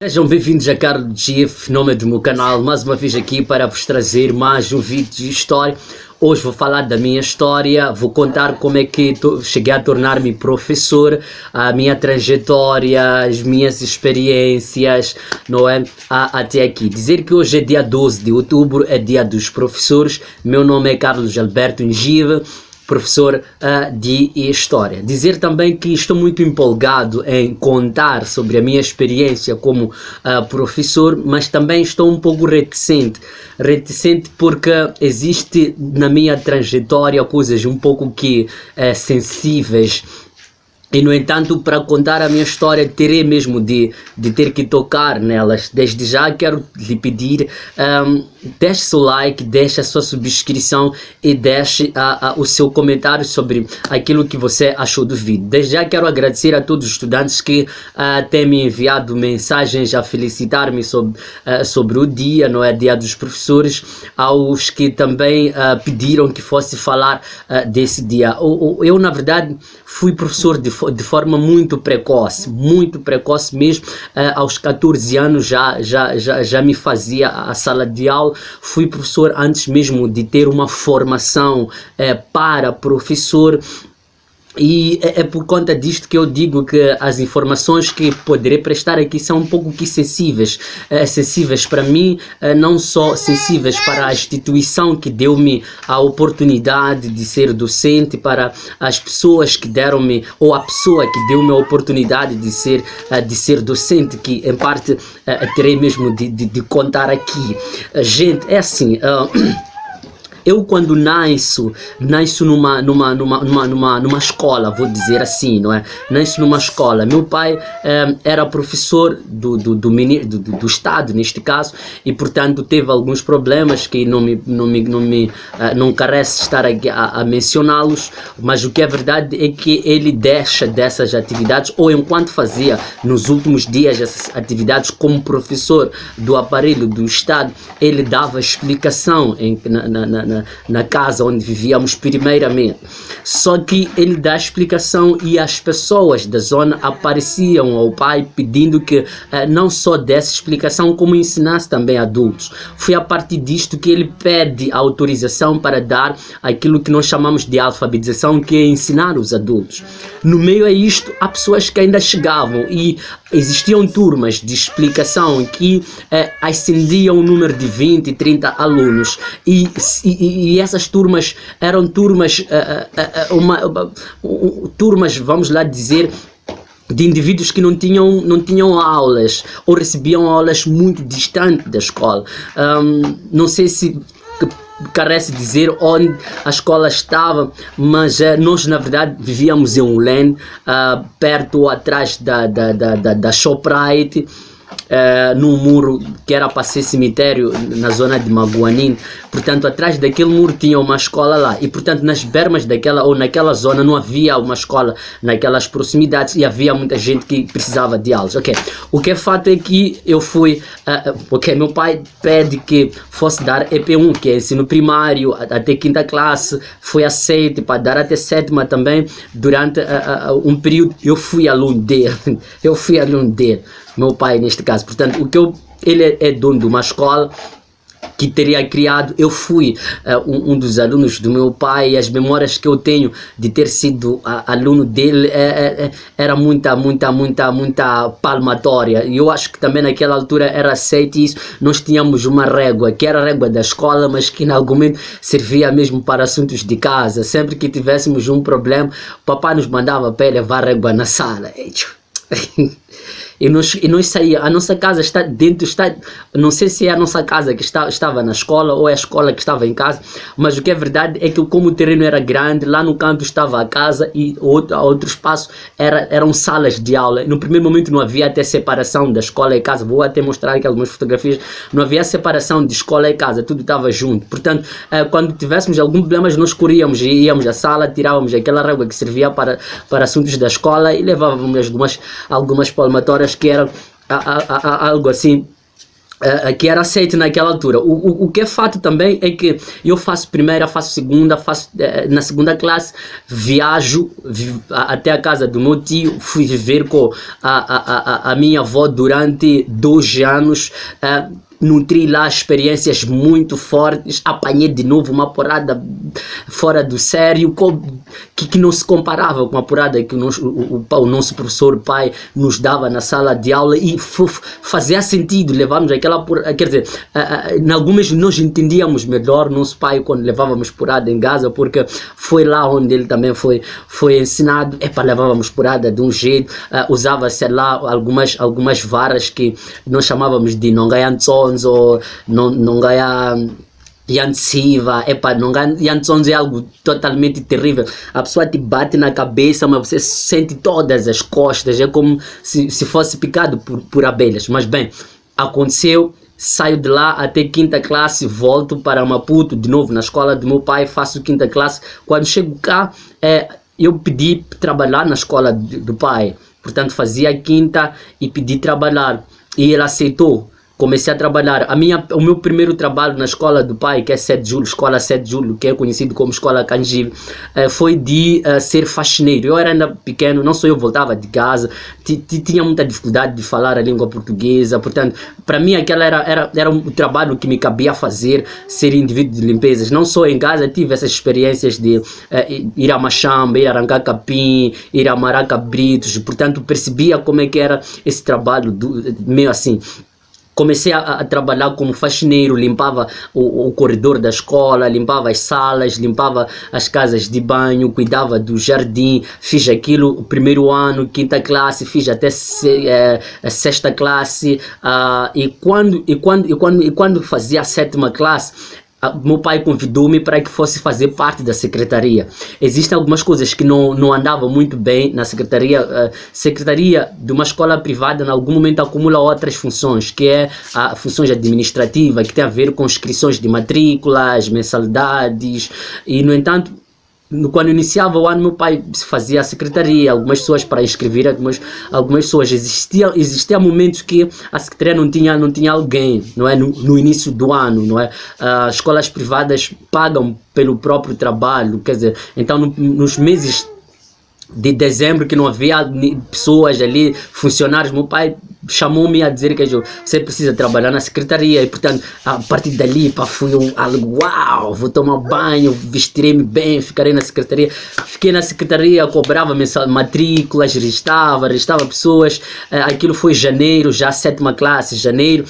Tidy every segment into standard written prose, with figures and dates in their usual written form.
Sejam bem-vindos a Carlos GF, nome do meu canal, mais uma vez aqui para vos trazer mais um vídeo de história. Hoje vou falar da minha história, vou contar como é que cheguei a tornar-me professor, a minha trajetória, as minhas experiências, não é? Até aqui. Dizer que hoje é dia 12 de outubro, é dia dos professores. Meu nome é Carlos Alberto Ngiva, professor de História. Dizer também que estou muito empolgado em contar sobre a minha experiência como professor, mas também estou um pouco reticente porque existe na minha trajetória coisas um pouco que sensíveis. E, no entanto, para contar a minha história, terei mesmo de ter que tocar nelas. Desde já quero lhe pedir, deixe seu like, deixe a sua subscrição e deixe o seu comentário sobre aquilo que você achou do vídeo. Desde já quero agradecer a todos os estudantes que têm me enviado mensagens a felicitar-me sobre o dia, não é? Dia dos professores, aos que também pediram que fosse falar desse dia. Eu, na verdade, fui professor de forma muito precoce mesmo. Aos 14 anos já me fazia a sala de aula. Fui professor antes mesmo de ter uma formação para professor. E é por conta disto que eu digo que as informações que poderei prestar aqui são um pouco que sensíveis para mim, não só sensíveis para a instituição que deu-me a oportunidade de ser docente, para as pessoas que deram-me, ou a pessoa que deu-me a oportunidade de ser docente, que em parte terei mesmo de contar aqui. Gente, é assim... Eu, quando nasço numa escola, vou dizer assim, não é? Nasço numa escola. Meu pai era professor do Estado, neste caso, e portanto teve alguns problemas que não carece estar aqui a mencioná-los, mas o que é verdade é que ele deixa dessas atividades, ou enquanto fazia nos últimos dias essas atividades como professor do aparelho do Estado, ele dava explicação na casa onde vivíamos primeiramente. Só que ele dá explicação e as pessoas da zona apareciam ao pai pedindo que não só desse explicação, como ensinasse também adultos. Foi a partir disto que ele pede autorização para dar aquilo que nós chamamos de alfabetização, que é ensinar os adultos. No meio a isto, há pessoas que ainda chegavam e existiam turmas de explicação que ascendiam o número de 20, 30 alunos, e essas turmas eram turmas, vamos lá dizer, de indivíduos que não tinham aulas, ou recebiam aulas muito distantes da escola. Não sei se carece dizer onde a escola estava, mas nós na verdade vivíamos em Ulene, perto ou atrás da Shoprite, num muro que era para ser cemitério na zona de Maguanin. Portanto, atrás daquele muro tinha uma escola lá, e portanto nas bermas naquela zona não havia uma escola naquelas proximidades, e havia muita gente que precisava de aulas. O que é fato é que eu fui, meu pai pede que fosse dar EP1, que é ensino primário, até 5ª classe. Fui aceito para dar até 7ª também. Durante um período eu fui aluno dele, meu pai neste caso. Portanto, ele é dono de uma escola que teria criado. Eu fui um dos alunos do meu pai, e as memórias que eu tenho de ter sido aluno dele era muita palmatória. E eu acho que também naquela altura era aceito isso. Nós tínhamos uma régua, que era a régua da escola, mas que em algum momento servia mesmo para assuntos de casa. Sempre que tivéssemos um problema, o papai nos mandava para levar a régua na sala. E nós saía, a nossa casa está dentro, não sei se é a nossa casa que estava na escola ou é a escola que estava em casa, mas o que é verdade é que, como o terreno era grande, lá no canto estava a casa, e outro espaço eram salas de aula. No primeiro momento não havia até separação da escola e casa. Vou até mostrar aqui algumas fotografias. Não havia separação de escola e casa, tudo estava junto. Portanto, quando tivéssemos algum problema, nós corríamos e íamos à sala, tirávamos aquela régua que servia para assuntos da escola e levávamos algumas palmatórias que eram algo assim que era aceito naquela altura. O que é fato também é que eu faço primeira, faço segunda, na segunda classe, viajo até a casa do meu tio, fui viver com a minha avó durante 2 anos, nutri lá experiências muito fortes, apanhei de novo uma porrada fora do sério, que não se comparava com a porrada que o nosso professor pai nos dava na sala de aula, e fazia sentido levarmos aquela porrada, quer dizer, em algumas nós entendíamos melhor nosso pai quando levávamos porrada em casa, porque foi lá onde ele também foi ensinado. Levávamos porrada de um jeito, usava-se lá algumas varas que nós chamávamos de nongayantsons, ou nongaya Yantsiva, Yantsons é algo totalmente terrível. A pessoa te bate na cabeça, mas você sente todas as costas, é como se fosse picado por abelhas. Mas bem, aconteceu, saio de lá até 5ª classe, volto para Maputo, de novo na escola do meu pai, faço 5ª classe. Quando chego cá, eu pedi trabalhar na escola do pai, portanto fazia a 5ª e pedi trabalhar, e ele aceitou. Comecei a trabalhar. O meu primeiro trabalho na escola do pai, que é 7 de julho, escola 7 de julho, que é conhecido como escola Canjive, foi de ser faxineiro. Eu era ainda pequeno, não só eu voltava de casa, tinha muita dificuldade de falar a língua portuguesa, portanto, para mim aquela era um trabalho que me cabia fazer, ser indivíduo de limpezas. Não só em casa, tive essas experiências de ir a Machamba, ir a arrancar capim, ir a amarrar cabritos, portanto, percebia como é que era esse trabalho, meio assim. Comecei a trabalhar como faxineiro, limpava o corredor da escola, limpava as salas, limpava as casas de banho, cuidava do jardim. Fiz aquilo o primeiro ano, 5ª classe, fiz até 6ª classe, e quando fazia a 7ª classe, meu pai convidou-me para que fosse fazer parte da secretaria. Existem algumas coisas que não andavam muito bem na secretaria. Secretaria de uma escola privada, em algum momento, acumula outras funções, que é a funções administrativas, que tem a ver com inscrições de matrículas, mensalidades, e, no entanto, quando iniciava o ano, meu pai fazia a secretaria, algumas pessoas para inscrever, algumas pessoas. Existia momentos que a secretaria não tinha alguém, não é? No início do ano, não é? As escolas privadas pagam pelo próprio trabalho, quer dizer, então nos meses de dezembro, que não havia pessoas ali, funcionários, meu pai chamou-me a dizer que você precisa trabalhar na secretaria, e portanto, a partir dali, fui algo, uau, vou tomar banho, vestirei-me bem, ficarei na secretaria. Fiquei na secretaria, cobrava matrículas, registrava pessoas. Aquilo foi janeiro, já 7ª classe, janeiro.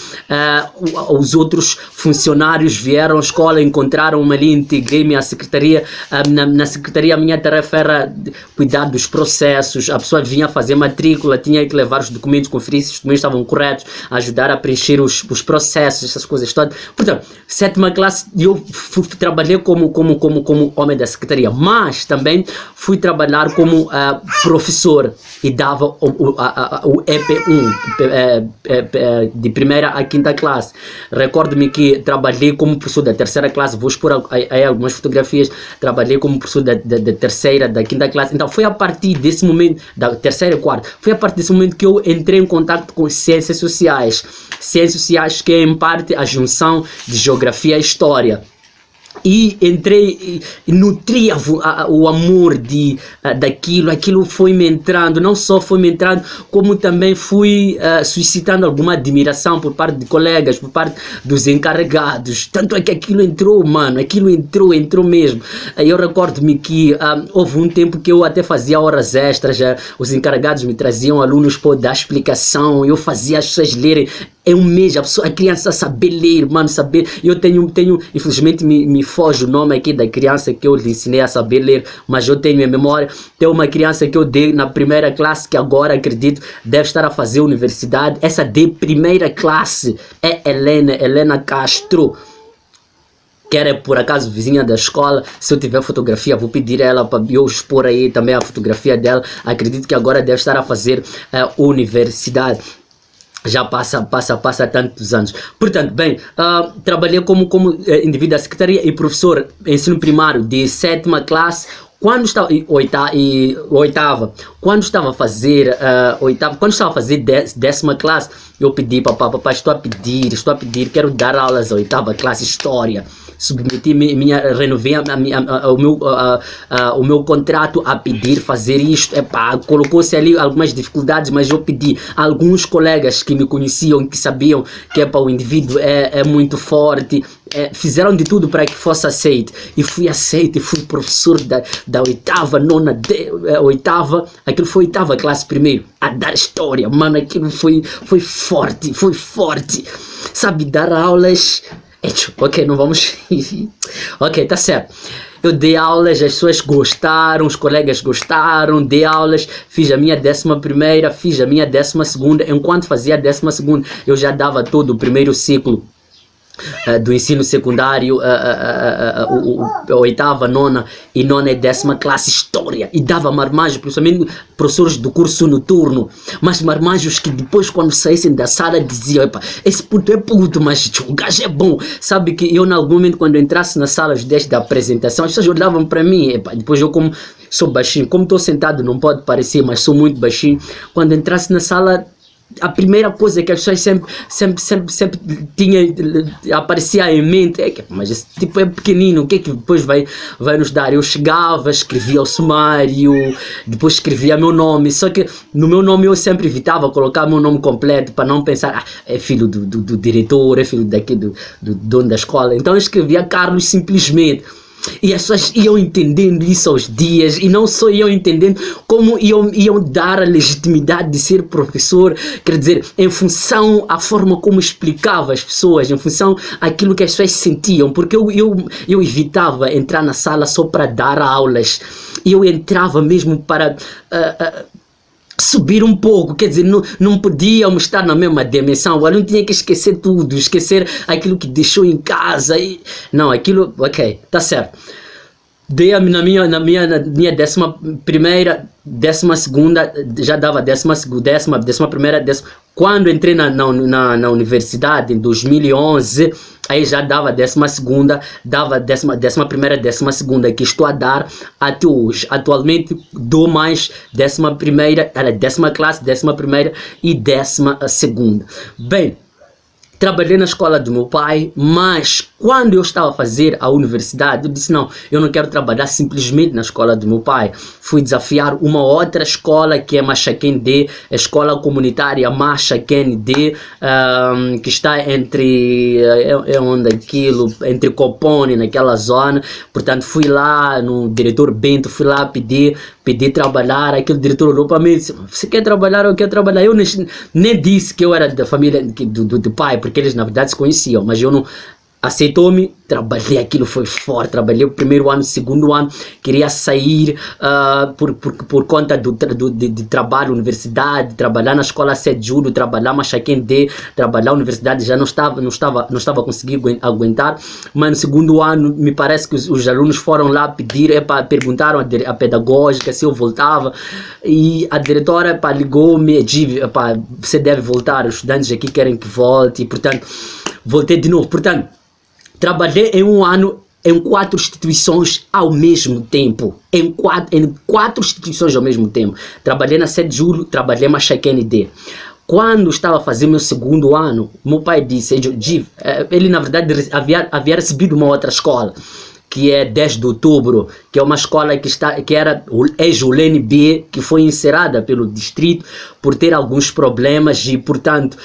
Os outros funcionários vieram à escola, encontraram-me ali, integrei-me à secretaria. Na secretaria, a minha tarefa era cuidar dos processos. A pessoa vinha fazer matrícula, tinha que levar os documentos, conferir se os documentos estavam corretos, ajudar a preencher os processos, essas coisas todas. Portanto, 7ª classe, eu trabalhei como homem da secretaria, mas também fui trabalhar como professor, e dava o EP1 de primeira a 5ª classe. Recordo-me que trabalhei como professor da 3ª classe, vou expor aí algumas fotografias. Trabalhei como professor da 3ª, da 5ª classe. Então foi a partir desse momento, da 3ª e 4ª, foi a partir desse momento que eu entrei em contato com ciências sociais. Ciências sociais, que é em parte a junção de geografia e história. E entrei, nutria o amor daquilo. Aquilo foi me entrando, não só foi me entrando, como também fui suscitando alguma admiração por parte de colegas, por parte dos encarregados. Tanto é que aquilo entrou, mano, aquilo entrou mesmo. Eu recordo-me que houve um tempo que eu até fazia horas extras, os encarregados me traziam alunos para dar explicação, eu fazia as pessoas lerem. É um mês, a criança saber ler, mano, saber. Eu tenho infelizmente me foge o nome aqui da criança que eu lhe ensinei a saber ler, mas eu tenho em memória. Tem uma criança que eu dei na 1ª classe, que agora acredito deve estar a fazer universidade. Essa de 1ª classe é Helena Castro, que era por acaso vizinha da escola. Se eu tiver fotografia, vou pedir a ela para eu expor aí também a fotografia dela. Acredito que agora deve estar a fazer universidade. Já passa tantos anos. Portanto, bem, trabalhei como indivíduo da secretaria e professor ensino primário de 7ª classe, Quando estava oitava, quando estava a fazer oitava, quando estava a fazer 10ª classe, eu pedi para papai, estou a pedir, quero dar aulas a oitava classe história. Submeti renovei o meu contrato a pedir fazer isto. Colocou-se ali algumas dificuldades, mas eu pedi. Alguns colegas que me conheciam, que sabiam que o indivíduo é muito forte, fizeram de tudo para que fosse aceito. E fui aceito, e fui professor da oitava, nona, oitava, aquilo foi oitava classe primeiro, a dar história, mano, aquilo foi forte, sabe, dar aulas. Ok, não vamos. Ok, tá certo. Eu dei aulas, as pessoas gostaram, os colegas gostaram, dei aulas, fiz a minha 11ª, fiz a minha 12ª. Enquanto fazia a 12ª, eu já dava todo o primeiro ciclo do ensino secundário, oitava, nona e 10ª classe história, e dava marmanjos, principalmente professores do curso noturno, mas marmanjos que depois, quando saíssem da sala, diziam: epa, esse puto é puto, mas o gajo é bom. Sabe que eu, em algum momento, quando eu entrasse na sala desde da apresentação, as pessoas olhavam para mim. Epa, depois eu, como sou baixinho, como estou sentado, não pode parecer, mas sou muito baixinho, quando entrasse na sala, a primeira coisa que as pessoas sempre aparecia em mente é que, mas esse tipo é pequenino, o que é que depois vai nos dar? Eu chegava, escrevia o sumário, depois escrevia meu nome, só que no meu nome eu sempre evitava colocar meu nome completo para não pensar, é filho do diretor, é filho daqui do dono da escola. Então eu escrevia Carlos simplesmente. E as pessoas iam entendendo isso aos dias, e não só iam entendendo, como iam dar a legitimidade de ser professor, quer dizer, em função a forma como explicava as pessoas, em função aquilo que as pessoas sentiam, porque eu evitava entrar na sala só para dar aulas, eu entrava mesmo para subir um pouco, quer dizer, não podíamos estar na mesma dimensão. Eu não tinha que esquecer tudo, esquecer aquilo que deixou em casa. Não, aquilo, ok, tá certo. Dei na minha 11ª, 12ª, já dava 11ª, quando entrei na universidade em 2011, aí já dava 12ª, dava 11ª, 12ª, que estou a dar até hoje. Atualmente dou mais 11ª, 10ª classe, 11ª e 12ª. Bem, trabalhei na escola do meu pai, mas quando eu estava a fazer a universidade, eu disse: não, eu não quero trabalhar simplesmente na escola do meu pai. Fui desafiar uma outra escola, que é Machaquém D, a escola comunitária Machaquém D, que está entre, onde aquilo, entre Copone, naquela zona. Portanto, fui lá no diretor Bento, fui lá pedir trabalhar. Aquele diretor olhou para mim e disse: você quer trabalhar? Eu quero trabalhar. Eu nem disse que eu era da família do pai, porque eles na verdade se conheciam, mas eu não. Aceitou-me, trabalhei, aquilo foi forte, trabalhei o primeiro ano, segundo ano, queria sair por conta de trabalho, universidade, trabalhar na escola 7 de julho, trabalhar Machaquém D, trabalhar na universidade, já não estava conseguindo aguentar, mas no segundo ano, me parece que os alunos foram lá perguntaram a pedagógica se eu voltava, e a diretora ligou-me e disse: você deve voltar, os estudantes aqui querem que volte, e portanto, voltei de novo. Portanto, trabalhei em um ano em 4 instituições ao mesmo tempo. Em quatro instituições ao mesmo tempo. Trabalhei na 7 de julho, trabalhei na Machaquém D. Quando estava a fazer meu segundo ano, meu pai disse, ele na verdade havia recebido uma outra escola, que é 10 de outubro, que é uma escola que era o LNB, que foi encerrada pelo distrito por ter alguns problemas, e portanto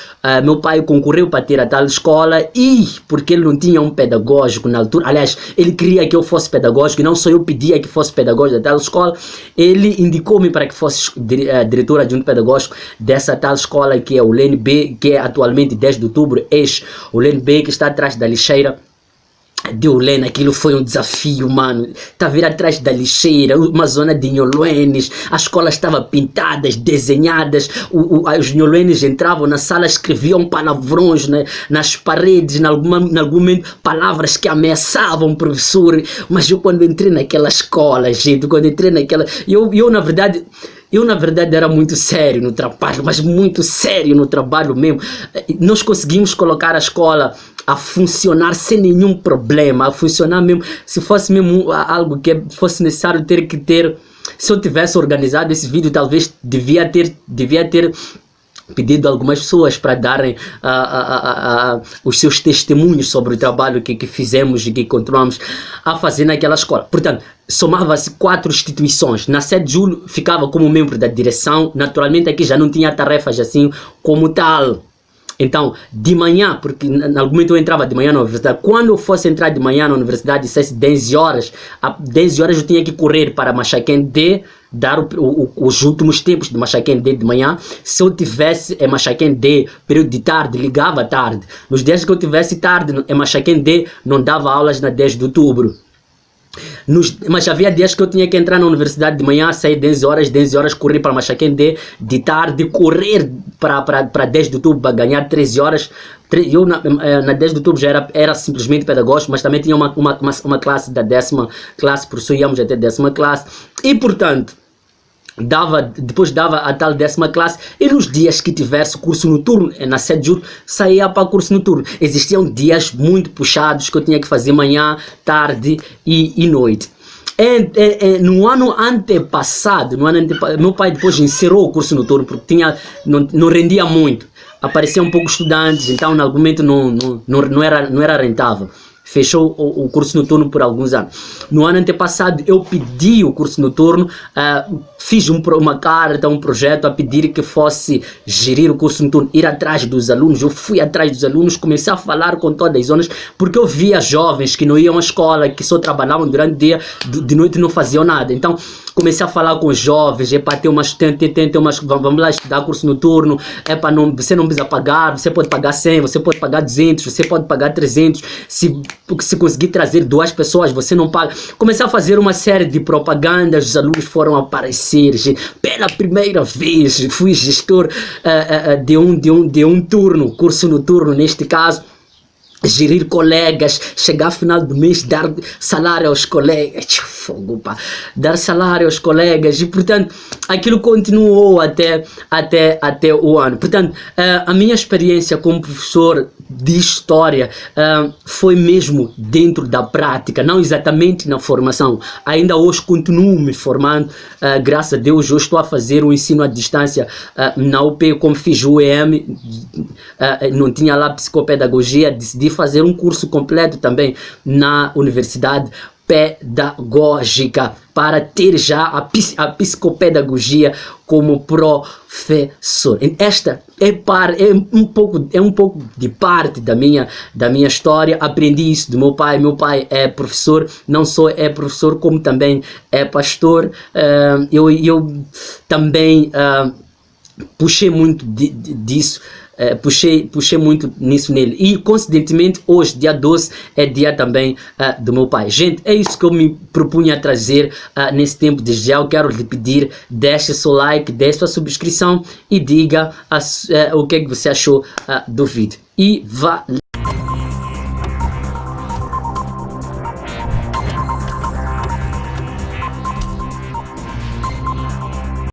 meu pai concorreu para ter a tal escola, e porque ele não tinha um pedagógico na altura, aliás, ele queria que eu fosse pedagógico, e não só eu pedia que fosse pedagógico da tal escola, ele indicou-me para que fosse diretor adjunto pedagógico dessa tal escola, que é o LNB, que é atualmente 10 de outubro, o LNB, que está atrás da lixeira de Ulena. Aquilo foi um desafio, mano. Tá vir atrás da lixeira, uma zona de nholuenes, as escolas estavam pintadas, desenhadas, os nholuenes entravam na sala, escreviam palavrões nas paredes, em algum momento palavras que ameaçavam o professor. Mas eu, quando entrei naquela escola, gente, eu na verdade, eu na verdade era muito sério no trabalho, mas muito sério no trabalho mesmo. Nós conseguimos colocar a escola a funcionar sem nenhum problema, a funcionar mesmo, se fosse mesmo algo que fosse necessário ter, se eu tivesse organizado esse vídeo, talvez devia ter pedido a algumas pessoas para darem os seus testemunhos sobre o trabalho que fizemos e que continuamos a fazer naquela escola. Portanto, somava-se 4 instituições. Na 7 de julho ficava como membro da direção, naturalmente aqui já não tinha tarefas assim como tal. Então, de manhã, porque em algum momento eu entrava de manhã na universidade, quando eu fosse entrar de manhã na universidade, dissesse 10 horas, a 10 horas eu tinha que correr para Machaquen D, dar os últimos tempos de Machaquen D de manhã. Se eu tivesse em Machaquen D, período de tarde, ligava à tarde. Nos dias que eu tivesse tarde em Machaquen D, não dava aulas na 10 de outubro. Mas havia dias que eu tinha que entrar na universidade de manhã, sair 10 horas, correr para Machaquen D, de tarde, correr para 10 de outubro para ganhar 13 horas. Eu na 10 de outubro já era simplesmente pedagógico, mas também tinha uma classe da 10ª classe, por isso íamos até 10ª classe. E portanto, depois dava a tal 10ª classe, e nos dias que tivesse curso noturno, na 7 de julho, saía para curso noturno. Existiam dias muito puxados que eu tinha que fazer manhã, tarde e noite. No ano antepassado, meu pai depois encerrou o curso noturno porque não rendia muito. Apareciam poucos estudantes, então em algum momento não era rentável. Fechou o curso noturno por alguns anos. No ano antepassado eu pedi o curso noturno, fiz uma carta, um projeto a pedir que fosse gerir o curso noturno, ir atrás dos alunos. Eu fui atrás dos alunos, comecei a falar com todas as zonas, porque eu via jovens que não iam à escola, que só trabalhavam durante o dia, de noite não faziam nada. Então comecei a falar com os jovens, vamos lá estudar curso noturno, você não precisa pagar, você pode pagar 100, você pode pagar 200, você pode pagar 300, se conseguir trazer 2 pessoas, você não paga. Comecei a fazer uma série de propagandas, os alunos foram aparecer, pela primeira vez fui gestor de um turno, curso noturno neste caso. Gerir colegas, chegar ao final do mês, dar salário aos colegas, dar salário aos colegas, e portanto aquilo continuou até o ano. Portanto, a minha experiência como professor de história foi mesmo dentro da prática, não exatamente na formação. Ainda hoje continuo me formando, graças a Deus. Hoje estou a fazer o ensino à distância na UP, como fiz o EM, não tinha lá psicopedagogia, decidi fazer um curso completo também na Universidade Pedagógica para ter já a psicopedagogia como professor. Esta é um pouco de parte da minha história. Aprendi isso do meu pai. Meu pai é professor, não só é professor como também é pastor. Eu também puxei muito disso. Puxei muito nisso nele. E coincidentemente hoje, dia 12, é dia também do meu pai. Gente, é isso que eu me propunha a trazer nesse tempo de já. Eu quero lhe pedir, deixe seu like, deixe sua subscrição e diga o que é que você achou do vídeo. E valeu!